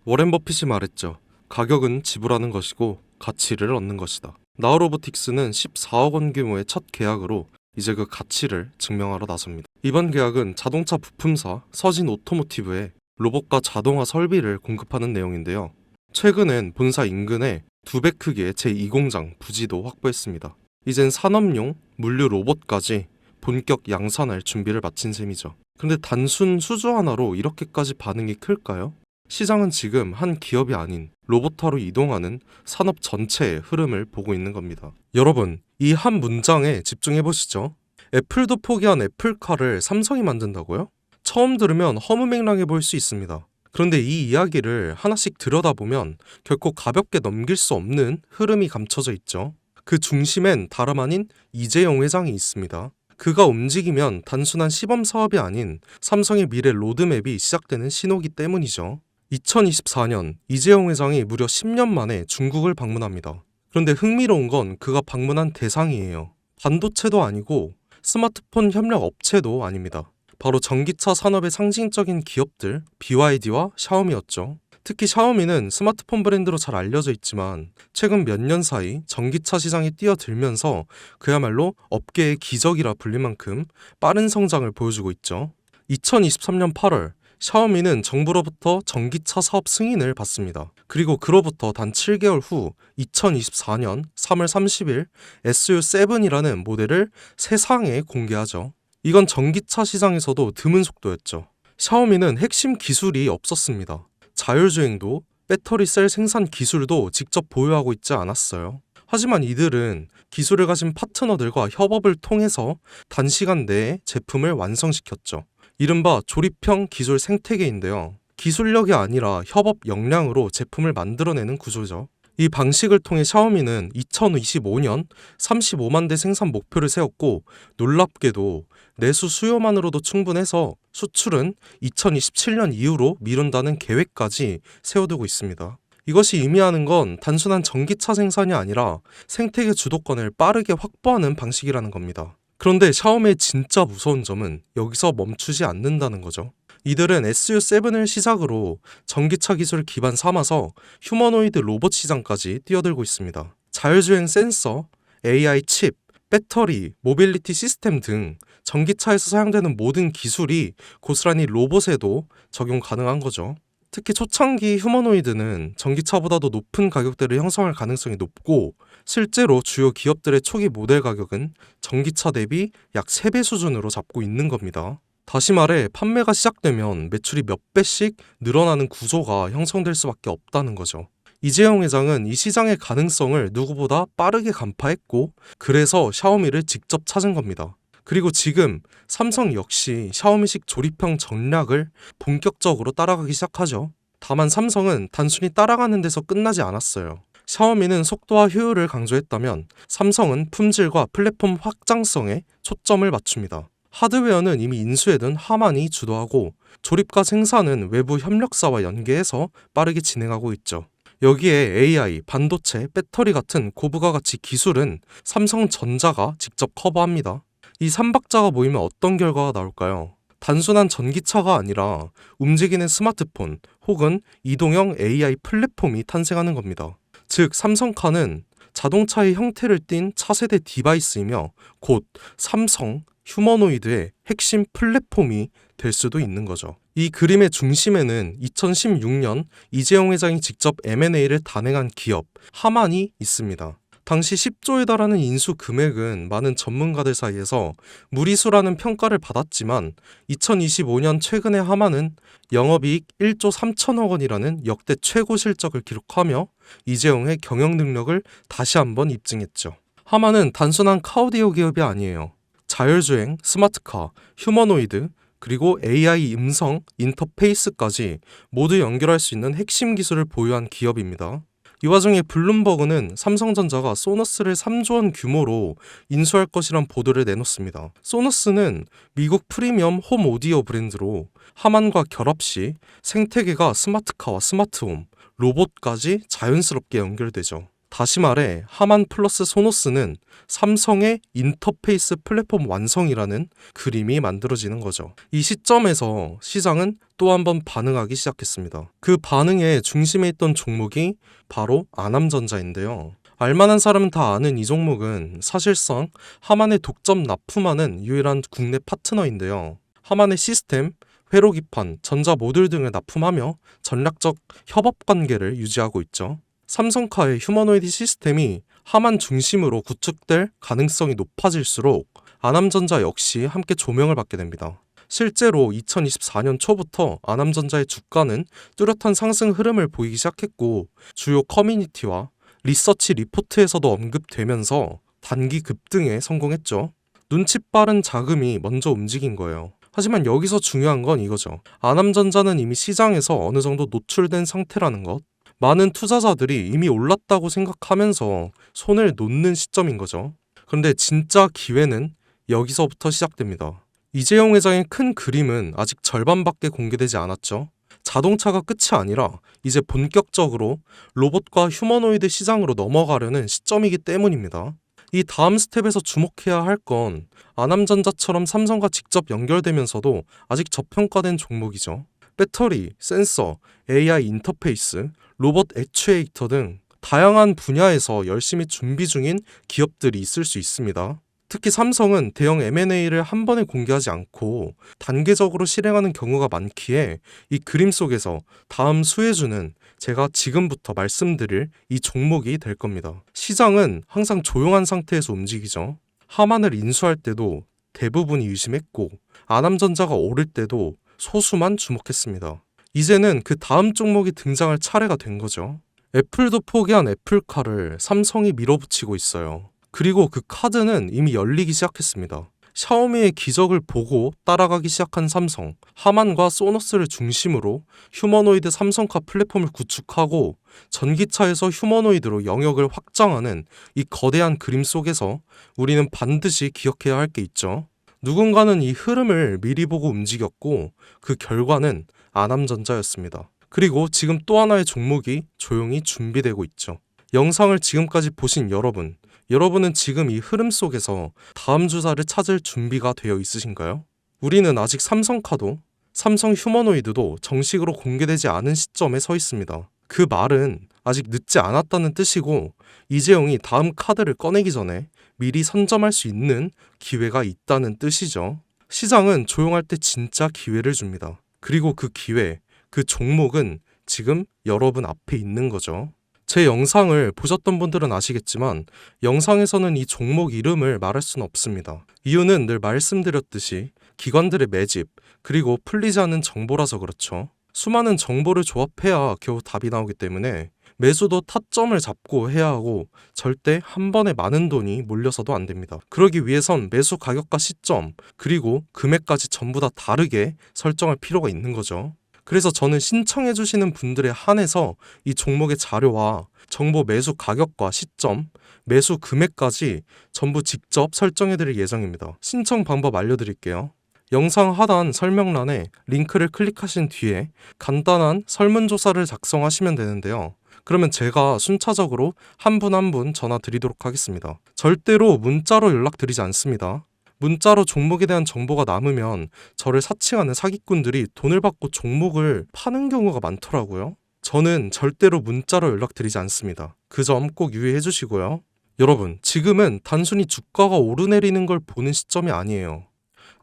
워렌 버핏이 말했죠. 가격은 지불하는 것이고 가치를 얻는 것이다. 나우로보틱스는 14억 원 규모의 첫 계약으로 이제 그 가치를 증명하러 나섭니다. 이번 계약은 자동차 부품사 서진 오토모티브에 로봇과 자동화 설비를 공급하는 내용인데요. 최근엔 본사 인근에 2배 크기의 제2공장 부지도 확보했습니다. 이젠 산업용 물류 로봇까지 본격 양산할 준비를 마친 셈이죠. 근데 단순 수주 하나로 이렇게까지 반응이 클까요? 시장은 지금 한 기업이 아닌 로봇화로 이동하는 산업 전체의 흐름을 보고 있는 겁니다. 여러분, 이 한 문장에 집중해 보시죠. 애플도 포기한 애플카를 삼성이 만든다고요? 처음 들으면 허무맹랑해 보일 수 있습니다. 그런데 이 이야기를 하나씩 들여다보면 결코 가볍게 넘길 수 없는 흐름이 감춰져 있죠. 그 중심엔 다름 아닌 이재용 회장이 있습니다. 그가 움직이면 단순한 시범 사업이 아닌 삼성의 미래 로드맵이 시작되는 신호기 때문이죠. 2024년 이재용 회장이 무려 10년 만에 중국을 방문합니다. 그런데 흥미로운 건 그가 방문한 대상이에요. 반도체도 아니고 스마트폰 협력 업체도 아닙니다. 바로 전기차 산업의 상징적인 기업들 BYD와 샤오미였죠. 특히 샤오미는 스마트폰 브랜드로 잘 알려져 있지만 최근 몇 년 사이 전기차 시장에 뛰어들면서 그야말로 업계의 기적이라 불릴 만큼 빠른 성장을 보여주고 있죠. 2023년 8월 샤오미는 정부로부터 전기차 사업 승인을 받습니다. 그리고 그로부터 단 7개월 후 2024년 3월 30일 SU7이라는 모델을 세상에 공개하죠. 이건 전기차 시장에서도 드문 속도였죠. 샤오미는 핵심 기술이 없었습니다. 자율주행도 배터리 셀 생산 기술도 직접 보유하고 있지 않았어요. 하지만 이들은 기술을 가진 파트너들과 협업을 통해서 단시간 내에 제품을 완성시켰죠. 이른바 조립형 기술 생태계인데요. 기술력이 아니라 협업 역량으로 제품을 만들어내는 구조죠. 이 방식을 통해 샤오미는 2025년 35만 대 생산 목표를 세웠고 놀랍게도 내수 수요만으로도 충분해서 수출은 2027년 이후로 미룬다는 계획까지 세워두고 있습니다. 이것이 의미하는 건 단순한 전기차 생산이 아니라 생태계 주도권을 빠르게 확보하는 방식이라는 겁니다. 그런데 샤오미의 진짜 무서운 점은 여기서 멈추지 않는다는 거죠. 이들은 SU7을 시작으로 전기차 기술을 기반 삼아서 휴머노이드 로봇 시장까지 뛰어들고 있습니다. 자율주행 센서, AI 칩, 배터리, 모빌리티 시스템 등 전기차에서 사용되는 모든 기술이 고스란히 로봇에도 적용 가능한 거죠. 특히 초창기 휴머노이드는 전기차보다도 높은 가격대를 형성할 가능성이 높고 실제로 주요 기업들의 초기 모델 가격은 전기차 대비 약 3배 수준으로 잡고 있는 겁니다. 다시 말해 판매가 시작되면 매출이 몇 배씩 늘어나는 구조가 형성될 수밖에 없다는 거죠. 이재용 회장은 이 시장의 가능성을 누구보다 빠르게 간파했고 그래서 샤오미를 직접 찾은 겁니다. 그리고 지금 삼성 역시 샤오미식 조립형 전략을 본격적으로 따라가기 시작하죠. 다만 삼성은 단순히 따라가는 데서 끝나지 않았어요. 샤오미는 속도와 효율을 강조했다면 삼성은 품질과 플랫폼 확장성에 초점을 맞춥니다. 하드웨어는 이미 인수해둔 하만이 주도하고 조립과 생산은 외부 협력사와 연계해서 빠르게 진행하고 있죠. 여기에 AI, 반도체, 배터리 같은 고부가 가치 기술은 삼성전자가 직접 커버합니다. 이 3박자가 모이면 어떤 결과가 나올까요? 단순한 전기차가 아니라 움직이는 스마트폰 혹은 이동형 AI 플랫폼이 탄생하는 겁니다. 즉 삼성카는 자동차의 형태를 띤 차세대 디바이스이며 곧 삼성 휴머노이드의 핵심 플랫폼이 될 수도 있는 거죠. 이 그림의 중심에는 2016년 이재용 회장이 직접 M&A를 단행한 기업 하만이 있습니다. 당시 10조에 달하는 인수 금액은 많은 전문가들 사이에서 무리수라는 평가를 받았지만 2025년 최근에 하만은 영업이익 1조 3천억 원이라는 역대 최고 실적을 기록하며 이재용의 경영 능력을 다시 한번 입증했죠. 하만은 단순한 카오디오 기업이 아니에요. 자율주행, 스마트카, 휴머노이드, 그리고 AI 음성, 인터페이스까지 모두 연결할 수 있는 핵심 기술을 보유한 기업입니다. 이 와중에 블룸버그는 삼성전자가 소너스를 3조 원 규모로 인수할 것이란 보도를 내놓습니다. 소너스는 미국 프리미엄 홈 오디오 브랜드로 하만과 결합 시 생태계가 스마트카와 스마트홈, 로봇까지 자연스럽게 연결되죠. 다시 말해 하만 플러스 소노스는 삼성의 인터페이스 플랫폼 완성이라는 그림이 만들어지는 거죠. 이 시점에서 시장은 또 한 번 반응하기 시작했습니다. 그 반응의 중심에 있던 종목이 바로 아남전자인데요. 알만한 사람은 다 아는 이 종목은 사실상 하만에 독점 납품하는 유일한 국내 파트너인데요. 하만의 시스템, 회로기판, 전자 모듈 등을 납품하며 전략적 협업 관계를 유지하고 있죠. 삼성카의 휴머노이드 시스템이 하만 중심으로 구축될 가능성이 높아질수록 아남전자 역시 함께 조명을 받게 됩니다. 실제로 2024년 초부터 아남전자의 주가는 뚜렷한 상승 흐름을 보이기 시작했고 주요 커뮤니티와 리서치 리포트에서도 언급되면서 단기 급등에 성공했죠. 눈치 빠른 자금이 먼저 움직인 거예요. 하지만 여기서 중요한 건 이거죠. 아남전자는 이미 시장에서 어느 정도 노출된 상태라는 것. 많은 투자자들이 이미 올랐다고 생각하면서 손을 놓는 시점인 거죠. 그런데 진짜 기회는 여기서부터 시작됩니다. 이재용 회장의 큰 그림은 아직 절반밖에 공개되지 않았죠. 자동차가 끝이 아니라 이제 본격적으로 로봇과 휴머노이드 시장으로 넘어가려는 시점이기 때문입니다. 이 다음 스텝에서 주목해야 할 건 아남전자처럼 삼성과 직접 연결되면서도 아직 저평가된 종목이죠. 배터리, 센서, AI 인터페이스, 로봇 액추에이터 등 다양한 분야에서 열심히 준비 중인 기업들이 있을 수 있습니다. 특히 삼성은 대형 M&A를 한 번에 공개하지 않고 단계적으로 실행하는 경우가 많기에 이 그림 속에서 다음 수혜주는 제가 지금부터 말씀드릴 이 종목이 될 겁니다. 시장은 항상 조용한 상태에서 움직이죠. 하만을 인수할 때도 대부분이 의심했고 아남전자가 오를 때도 소수만 주목했습니다. 이제는 그 다음 종목이 등장할 차례가 된 거죠. 애플도 포기한 애플카를 삼성이 밀어붙이고 있어요. 그리고 그 카드는 이미 열리기 시작했습니다. 샤오미의 기적을 보고 따라가기 시작한 삼성, 하만과 소노스를 중심으로 휴머노이드 삼성카 플랫폼을 구축하고 전기차에서 휴머노이드로 영역을 확장하는 이 거대한 그림 속에서 우리는 반드시 기억해야 할 게 있죠. 누군가는 이 흐름을 미리 보고 움직였고 그 결과는 아남전자였습니다. 그리고 지금 또 하나의 종목이 조용히 준비되고 있죠. 영상을 지금까지 보신 여러분은 지금 이 흐름 속에서 다음 주사를 찾을 준비가 되어 있으신가요? 우리는 아직 삼성카도, 삼성 휴머노이드도 정식으로 공개되지 않은 시점에 서 있습니다. 그 말은 아직 늦지 않았다는 뜻이고 이재용이 다음 카드를 꺼내기 전에 미리 선점할 수 있는 기회가 있다는 뜻이죠. 시장은 조용할 때 진짜 기회를 줍니다. 그리고 그 기회, 그 종목은 지금 여러분 앞에 있는 거죠. 제 영상을 보셨던 분들은 아시겠지만 영상에서는 이 종목 이름을 말할 수는 없습니다. 이유는 늘 말씀드렸듯이 기관들의 매집 그리고 풀리지 않는 정보라서 그렇죠. 수많은 정보를 조합해야 겨우 답이 나오기 때문에 매수도 타점을 잡고 해야 하고 절대 한 번에 많은 돈이 몰려서도 안 됩니다. 그러기 위해선 매수 가격과 시점 그리고 금액까지 전부 다 다르게 설정할 필요가 있는 거죠. 그래서 저는 신청해 주시는 분들에 한해서 이 종목의 자료와 정보 매수 가격과 시점, 매수 금액까지 전부 직접 설정해 드릴 예정입니다. 신청 방법 알려드릴게요. 영상 하단 설명란에 링크를 클릭하신 뒤에 간단한 설문조사를 작성하시면 되는데요. 그러면 제가 순차적으로 한 분 한 분 전화 드리도록 하겠습니다. 절대로 문자로 연락드리지 않습니다. 문자로 종목에 대한 정보가 남으면 저를 사칭하는 사기꾼들이 돈을 받고 종목을 파는 경우가 많더라고요. 저는 절대로 문자로 연락드리지 않습니다. 그 점 꼭 유의해 주시고요. 여러분, 지금은 단순히 주가가 오르내리는 걸 보는 시점이 아니에요.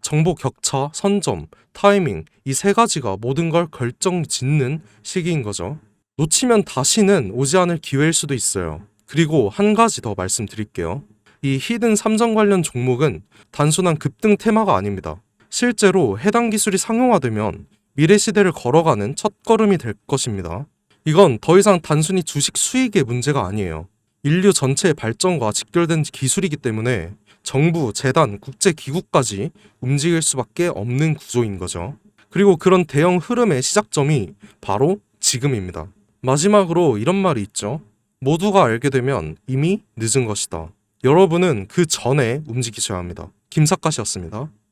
정보 격차, 선점, 타이밍 이 세 가지가 모든 걸 결정짓는 시기인 거죠. 놓치면 다시는 오지 않을 기회일 수도 있어요. 그리고 한 가지 더 말씀드릴게요. 이 히든 삼성 관련 종목은 단순한 급등 테마가 아닙니다. 실제로 해당 기술이 상용화되면 미래 시대를 걸어가는 첫걸음이 될 것입니다. 이건 더 이상 단순히 주식 수익의 문제가 아니에요. 인류 전체의 발전과 직결된 기술이기 때문에 정부, 재단, 국제기구까지 움직일 수밖에 없는 구조인 거죠. 그리고 그런 대형 흐름의 시작점이 바로 지금입니다. 마지막으로 이런 말이 있죠. 모두가 알게 되면 이미 늦은 것이다. 여러분은 그 전에 움직이셔야 합니다. 김사카시였습니다.